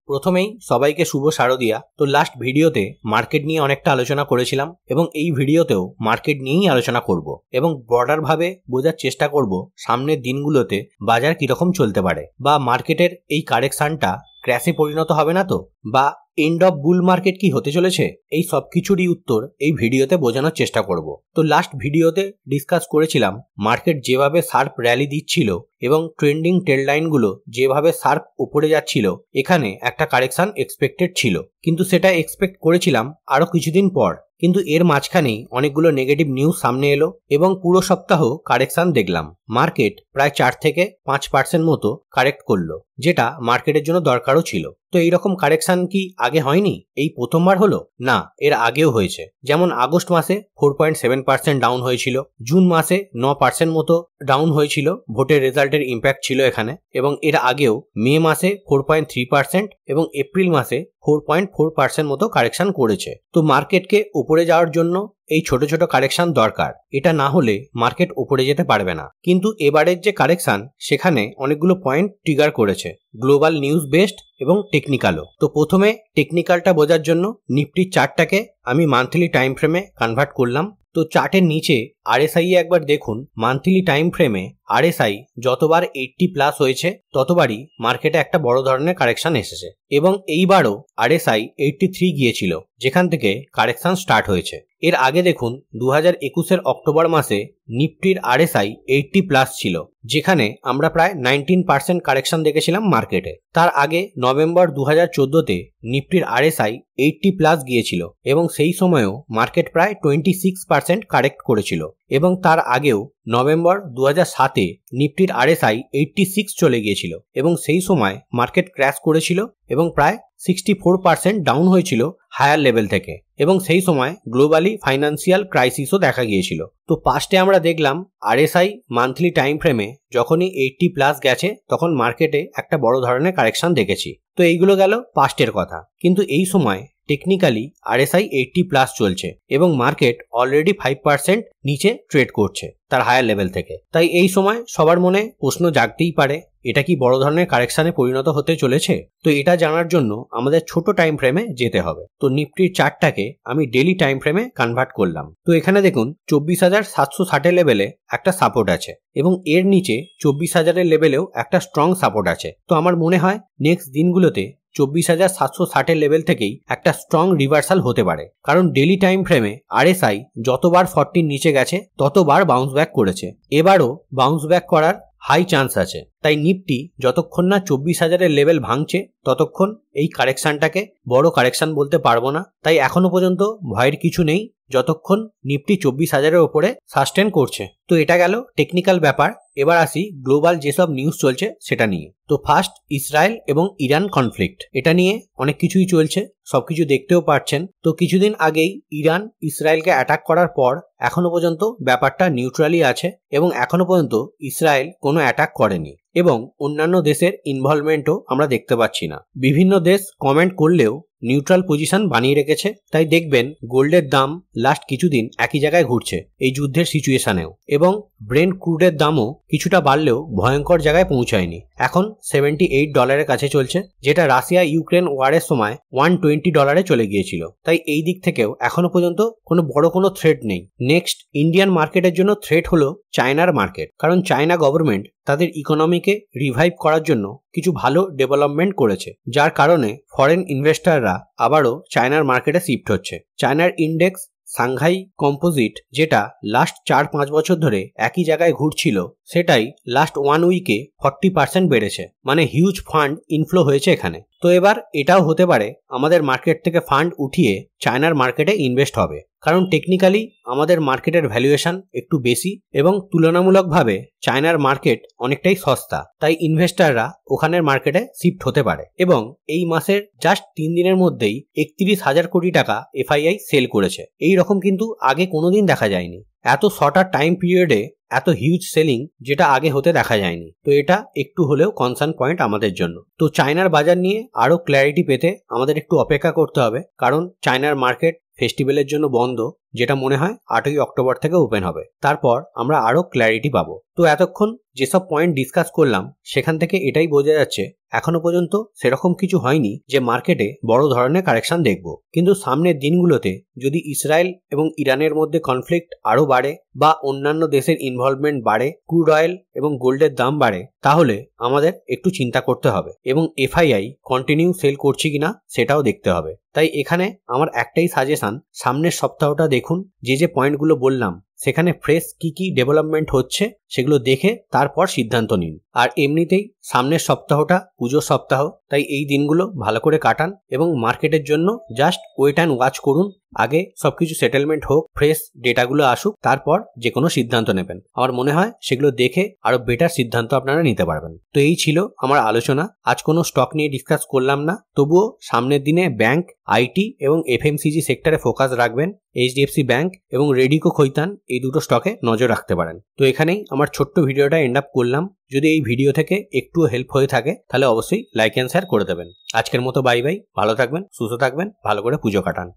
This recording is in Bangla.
প্রথমেই সবাইকে শুভ শারদিয়া। তো লাস্ট ভিডিওতে মার্কেট নিয়ে অনেকটা আলোচনা করেছিলাম এবং এই ভিডিওতেও মার্কেট নিয়েই আলোচনা করব এবং ব্রডার ভাবে বোঝার চেষ্টা করব সামনের দিনগুলোতে বাজার কিরকম চলতে পারে, বা মার্কেটের এই কারেকশনটা ক্র্যাশে পরিণত হবে না তো, বা এন্ড অফ বুল মার্কেট কি হতে চলেছে। এই সব কিছুরই উত্তর এই ভিডিওতে বোঝানোর চেষ্টা করব। তো লাস্ট ভিডিওতে ডিসকাস করেছিলাম মার্কেট যেভাবে শার্প র্যালি দিচ্ছিল এবং ট্রেন্ডিং টেল লাইনগুলো যেভাবে শার্প উপরে যাচ্ছিল, এখানে একটা কারেকশন এক্সপেক্টেড ছিল, কিন্তু সেটা এক্সপেক্ট করেছিলাম আরো কিছুদিন পর। কিন্তু এর মাঝখানেই অনেকগুলো নেগেটিভ নিউজ সামনে এলো এবং পুরো সপ্তাহ কারেকশন দেখলাম। মার্কেট প্রায় 4 থেকে 5% মতো কারেক্ট করলো, যেটা মার্কেটের জন্য দরকারও ছিল। তো এইরকম কারেকশন কি আগে হয়নি? এই প্রথমবার হলো না, এর আগেও হয়েছে। যেমন আগস্ট মাসে 4.7% ডাউন হয়েছিল, জুন মাসে 9% মতো ডাউন হয়েছিল, ভোটের রেজাল্টের ইম্প্যাক্ট ছিল এখানে। এবং এর আগেও মে মাসে 4.3% এবং এপ্রিল মাসে 4.4% মতো কারেকশন করেছে। তো মার্কেটকে উপরে যাওয়ার জন্য এই ছোট ছোট কারেকশন দরকার, এটা না হলে মার্কেট উপরে যেতে পারবে না। কিন্তু এবারের যে কারেকশন সেখানে অনেকগুলো পয়েন্ট ট্রিগার করেছে, গ্লোবাল নিউজ বেসড এবং টেকনিক্যালও। তো প্রথমে টেকনিক্যালটা বোঝার জন্য নিফটির চার্টটাকে আমি মান্থলি টাইম ফ্রেমে কনভার্ট করলাম। তো চার্টের নিচে আরএসআই একবার দেখুন, মান্থলি টাইম ফ্রেমে আরএসআই যতবার 80+ হয়েছে ততবারই মার্কেটে একটা বড় ধরনের কারেকশন এসেছে এবং এইবারও আরএসআই 83 গিয়েছিল, যেখান থেকে কারেকশন স্টার্ট হয়েছে। এর আগে দেখুন 2021 অক্টোবর মাসে নিফটির আরএসআই 80+ ছিল, যেখানে আমরা প্রায় 19% কারেকশন দেখেছিলাম মার্কেটে। তার আগে নভেম্বর 2014তে নিফটির আরএসআই 80+ গিয়েছিল এবং সেই সময়েও মার্কেট প্রায় 26% কারেক্ট করেছিল। এবং তার আগেও নভেম্বর 2007-এ নিফটির আরএসআই 86 চলে গিয়েছিল এবং সেই সময় মার্কেট ক্র্যাশ করেছিল এবং প্রায় 64% ডাউন হয়েছিল হায়ার লেভেল থেকে, এবং সেই সময় গ্লোবালি ফাইন্যান্সিয়াল ক্রাইসিসও দেখা গিয়েছিল। তো পাস্টে আমরা দেখলাম আরএসআই মান্থলি টাইম ফ্রেমে যখনই 80+ গেছে তখন মার্কেটে একটা বড় ধরনের কারেকশন দেখেছি। তো এইগুলো গেল পাস্টের কথা। কিন্তু এই সময় টেকনিক্যালি আরএসআই 80+ চলছে এবং মার্কেট অলরেডি 5% নিচে ট্রেড করছে তার হায়ার লেভেল থেকে। তাই এই সময় সবার মনে প্রশ্ন জাগতেই পারে, এটা কি বড় ধরনের কারেকশনে পরিণত হতে চলেছে? তো এটা জানার জন্য আমাদের ছোট টাইম ফ্রেমে যেতে হবে। তো নিফটির চার্টটাকে আমি ডেইলি টাইম ফ্রেমে কনভার্ট করলাম। তো এখানে দেখুন 24,760 লেভেলে একটা সাপোর্ট আছে এবং এর নিচে 24,000 লেভেলেও একটা স্ট্রং সাপোর্ট আছে। তো আমার মনে হয় নেক্সট দিনগুলোতে 24,760 লেভেল থেকেই একটা স্ট্রং রিভার্সাল হতে পারে, কারণ ডেইলি টাইম ফ্রেমে আরএসআই যতবার 40 নিচে গেছে ততবার বাউন্স ব্যাক করেছে, এবারও বাউন্স ব্যাক করার হাই চান্স আছে। তাই নিফটি যতক্ষণ না 24,000 লেভেল ভাঙছে ততক্ষণ এই কারেকশনটাকে বড় কারেকশন বলতে পারবো না। তাই এখনো পর্যন্ত ভয়ের কিছু নেই যতক্ষণ নিফটি 24,000-এর উপরে সাস্টেন করছে। তো এটা গেল টেকনিক্যাল ব্যাপার। এবার আসি গ্লোবাল যেসব নিউজ চলছে সেটা নিয়ে। তো ফার্স্ট, ইসরায়েল এবং ইরান কনফ্লিক্ট, এটা নিয়ে অনেক কিছুই চলছে, সবকিছু দেখতেও পাচ্ছেন। তো কিছুদিন আগেই ইরান ইসরায়েলকে অ্যাটাক করার পর এখনো পর্যন্ত ব্যাপারটা নিউট্রালি আছে এবং এখনো পর্যন্ত ইসরায়েল কোনো অ্যাটাক করেনি এবং অন্যান্য দেশের ইনভলভমেন্টও আমরা দেখতে পাচ্ছি না। বিভিন্ন দেশ কমেন্ট করলেও নিউট্রাল পজিশন বানিয়ে রেখেছে। তাই দেখবেন গোল্ডের দাম লাস্ট কিছুদিন একই জায়গায় ঘুরছে এই যুদ্ধের সিচুয়েশনেও, এবং ব্রেন্ট ক্রুডের দামও কিছুটা বাড়লেও ভয়ঙ্কর জায়গায় পৌঁছায়নি। এখন $78 কাছে চলছে, যেটা রাশিয়া ইউক্রেন ওয়ারের সময় $120 চলে গিয়েছিল। তাই এই দিক থেকেও এখনো পর্যন্ত কোনো বড় কোনো থ্রেট নেই। নেক্সট, ইন্ডিয়ান মার্কেটের জন্য থ্রেট হলো চায়নার মার্কেট, কারণ চায়না গভর্নমেন্ট তাদের ইকোনমিকে রিভাইভ করার জন্য কিছু ভালো ডেভেলপমেন্ট করেছে, যার কারণে ফরেন ইনভেস্টররা আবারও চায়নার মার্কেটে শিফট হচ্ছে। চায়নার ইন্ডেক্স সাংহাই কম্পোজিট, যেটা লাস্ট 4-5 বছর ধরে একই জায়গায় ঘুরছিল, সেটাই লাস্ট 1 উইকে 40% বেড়েছে, মানে হিউজ ফান্ড ইনফ্লো হয়েছে এখানে। তো এবার এটাও হতে পারে আমাদের মার্কেট থেকে ফান্ড উঠিয়ে চায়নার মার্কেটে ইনভেস্ট হবে, কারণ টেকনিক্যালি আমাদের মার্কেটের ভ্যালুয়েশন একটু বেশি এবং তুলনামূলকভাবে চায়নার মার্কেট অনেকটাই সস্তা। তাই ইনভেস্টাররা ওখানের মার্কেটে শিফট হতে পারে। এবং এই মাসের জাস্ট 3 দিনের মধ্যেই 31,000 কোটি টাকা এফআইআই সেল করেছে। এই রকম কিন্তু আগে কোনোদিন দেখা যায়নি, এত শর্টার টাইম পিরিয়ডে এত হিউজ সেলিং, যেটা আগে হতে দেখা যায়নি। তো এটা একটু হলেও কনসার্ন পয়েন্ট আমাদের জন্য। তো চায়নার বাজার নিয়ে আরো ক্ল্যারিটি পেতে আমাদের একটু অপেক্ষা করতে হবে, কারণ চায়নার মার্কেট ফেস্টিভ্যালের জন্য বন্ধ। যেটা মনে হয় 8ই অক্টোবর থেকে ওপেন হবে। তারপর আমরা আরো ক্ল্যারিটি পাবো। তো এতক্ষণ যেসব পয়েন্ট ডিসকাস করলাম সেখান থেকে এটাই বোঝা যাচ্ছে এখনো পর্যন্ত সেরকম কিছু হয়নি যে মার্কেটে বড় ধরনের কারেকশন দেখব। কিন্তু সামনের দিনগুলোতে যদি ইসরায়েল এবং ইরানের মধ্যে কনফ্লিক্ট আরো বাড়ে বা অন্যান্য দেশের ইনভলভমেন্ট বাড়ে, ক্রুড অয়েল এবং গোল্ডের দাম বাড়ে, তাহলে আমাদের একটু চিন্তা করতে হবে এবং এফআইআই কন্টিনিউ সেল করছে কিনা সেটাও দেখতে হবে। তাই এখানে আমার একটাই সাজেশন, সামনের সপ্তাহটা দেখুন, যে পয়েন্টগুলো বললাম সেখানে ফ্রেশ কি ডেভেলপমেন্ট হচ্ছে সেগুলো দেখে তারপর সিদ্ধান্ত নিন। আর এমনিতেই সামনের সপ্তাহটা পুজোর সপ্তাহ, তাই এই দিনগুলো ভালো করে কাটান এবং মার্কেটের জন্য জাস্ট ওয়েট অ্যান্ড ওয়াচ করুন। আগে সবকিছু সেটেলমেন্ট হোক, ফ্রেশ ডেটাগুলো আসুক, তারপর যে কোনো সিদ্ধান্ত নেবেন। আমার মনে হয় সেগুলো দেখে আরো বেটার সিদ্ধান্ত আপনারা নিতে পারবেন। তো এই ছিল আমার আলোচনা। আজ কোনো স্টক নিয়ে ডিসকাস করলাম না, তবুও সামনের দিনে ব্যাংক, আইটি এবং এফএমসিজি সেক্টরে ফোকাস রাখবেন। এইচডিএফসি ব্যাংক এবং রেডিকো খৈতান এই দুটো স্টকে নজর রাখতে পারেন। তো এখানেই আমার ছোট্ট ভিডিওটা এন্ড আপ করলাম। যদি এই ভিডিও থেকে একটুও হেল্প হয়ে থাকে তাহলে অবশ্যই লাইক অ্যান্ড শেয়ার করে দেবেন। আজকের মতো বাই বাই, ভালো থাকবেন, সুস্থ থাকবেন, ভালো করে পুজো কাটান।